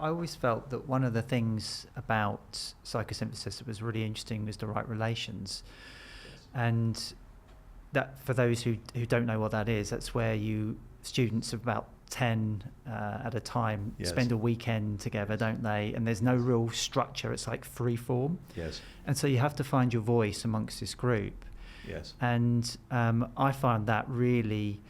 I always felt that one of the things about psychosynthesis that was really interesting was the right relations. And that, for those who don't know what that is, that's where students of about 10 at a time spend a weekend together, don't they? And there's no real structure, it's like free form. Yes. And so you have to find your voice amongst this group. Yes. And I found that really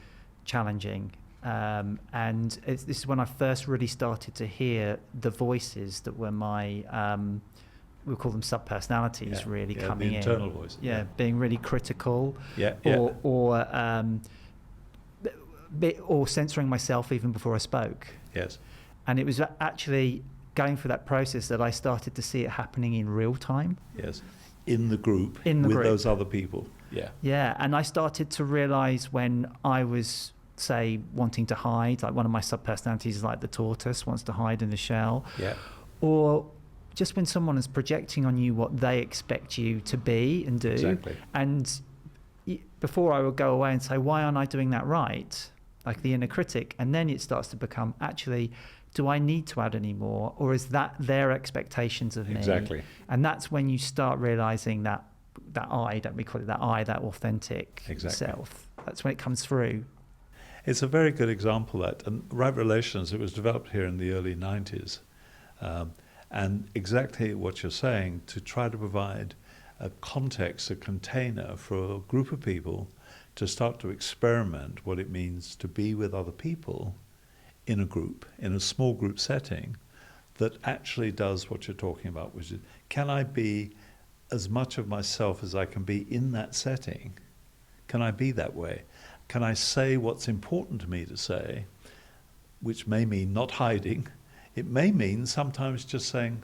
challenging. And this is when I first really started to hear the voices that were my, we'll call them sub-personalities, really coming the internal voice. Being really critical, or censoring myself even before I spoke. Yes. And it was actually going through that process that I started to see it happening in real time. Yes. In the group, with those other people. Yeah. Yeah, and I started to realise when I was, say, wanting to hide, like one of my sub-personalities is like the tortoise, wants to hide in the shell. Yeah. Or just when someone is projecting on you what they expect you to be and do. Exactly. And before I would go away and say, why aren't I doing that right? Like the inner critic. And then it starts to become, actually, do I need to add any more? Or is that their expectations of me? Exactly. And that's when you start realising that I, don't we call it that I, that authentic self. That's when it comes through. It's a very good example, that. And Right Relations, it was developed here in the early 90s. And exactly what you're saying, to try to provide a context, a container for a group of people to start to experiment what it means to be with other people in a group, in a small group setting, that actually does what you're talking about, which is, can I be as much of myself as I can be in that setting? Can I be that way? Can I say what's important to me to say, which may mean not hiding? It may mean sometimes just saying,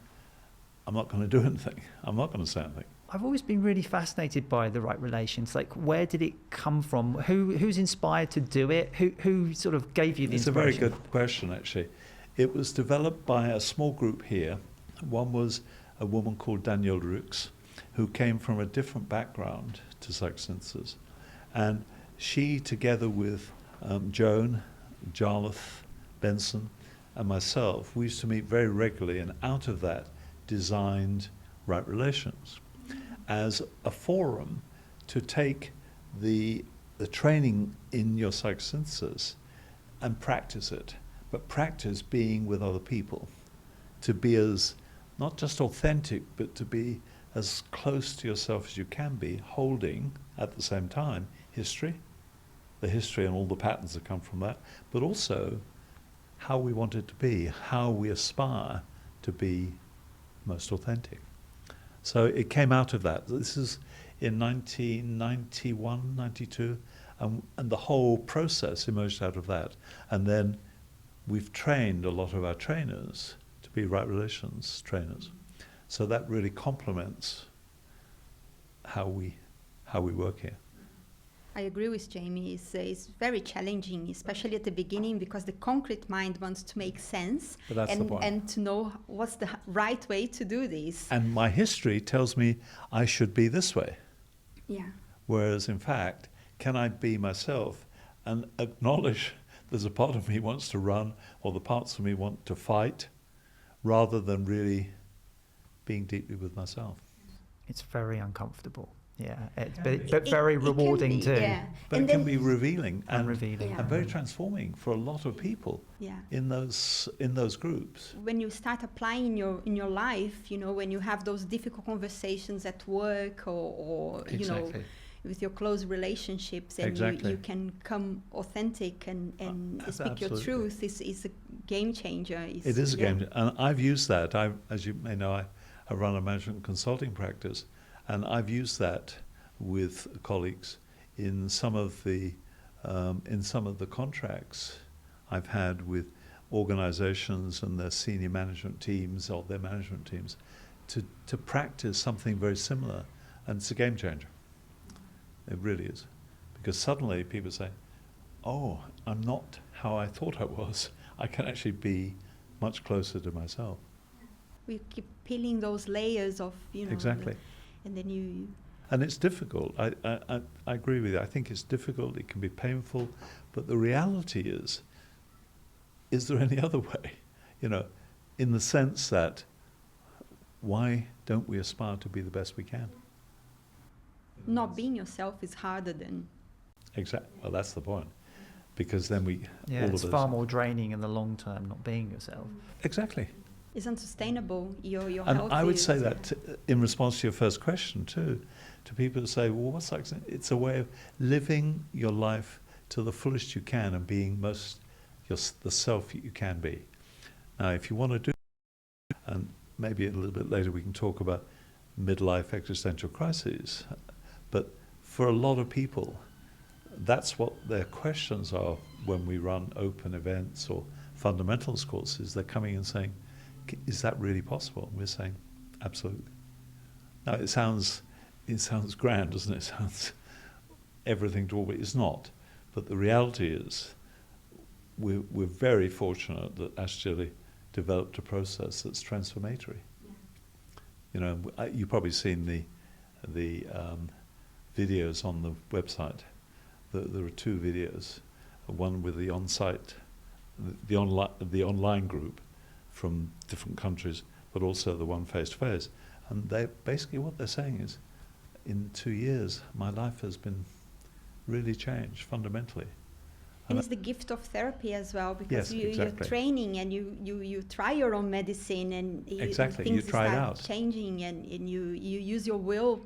I'm not going to do anything. I'm not going to say anything. I've always been really fascinated by the Right Relations. Like, where did it come from? Who's inspired to do it? Who sort of gave you the inspiration? It's a very good question, actually. It was developed by a small group here. One was a woman called Danielle Rux, who came from a different background to psychosynthesis. And she, together with Joan, Jarlath, Benson, and myself, we used to meet very regularly, and out of that designed Right Relations as a forum to take the training in your psychosynthesis and practice it, but practice being with other people, to be as, not just authentic, but to be as close to yourself as you can be, holding, at the same time, the history and all the patterns that come from that, but also how we want it to be, how we aspire to be most authentic. So it came out of that. This is in 1991, 92, and the whole process emerged out of that. And then we've trained a lot of our trainers to be Right Relations trainers. So that really complements how we work here. I agree with Jamie. It's very challenging, especially at the beginning, because the concrete mind wants to make sense and to know what's the right way to do this. And my history tells me I should be this way. Yeah. Whereas, in fact, can I be myself and acknowledge there's a part of me wants to run, or the parts of me want to fight, rather than really being deeply with myself. It's very uncomfortable. Yeah, but very rewarding too. Yeah. But it can be revealing and very Yeah. transforming for a lot of people in those groups. When you start applying in your life, when you have those difficult conversations at work or with your close relationships, and you can come authentic and speak your truth, is a game changer. It is a game changer. And I've used that. As you may know, I run a management consulting practice. And I've used that with colleagues in some of the contracts I've had with organizations and their senior management teams or their management teams to practice something very similar. And it's a game changer. It really is. Because suddenly people say, oh, I'm not how I thought I was. I can actually be much closer to myself. We keep peeling those layers of, Exactly. And then you... And it's difficult. I agree with you. I think it's difficult. It can be painful. But the reality is there any other way? in the sense that why don't we aspire to be the best we can? Not being yourself is harder than... Exactly. Well, that's the point. Because then we... Yeah, it's far more draining in the long term, not being yourself. Exactly. It's unsustainable. Your and health I would is, say that in response to your first question too, to people who say, well, what's psychosynthesis? It's a way of living your life to the fullest you can and being the self you can be. Now, if you want to do, and maybe a little bit later we can talk about midlife existential crises, but for a lot of people, that's what their questions are when we run open events or fundamentals courses. They're coming and saying, is that really possible? And we're saying, absolutely. Now, it sounds grand, doesn't it? It sounds everything to all, but it's not. But the reality is, we're very fortunate that Ashjali developed a process that's transformatory. You know, you've probably seen the videos on the website. There are two videos, one with the on-site, the online group from different countries, but also the one face-to-face. And they basically what they're saying is, in 2 years, my life has been really changed fundamentally. And it's the gift of therapy as well, because yes, exactly. you're training and you try your own medicine and exactly. things you try start it out. changing and you use your will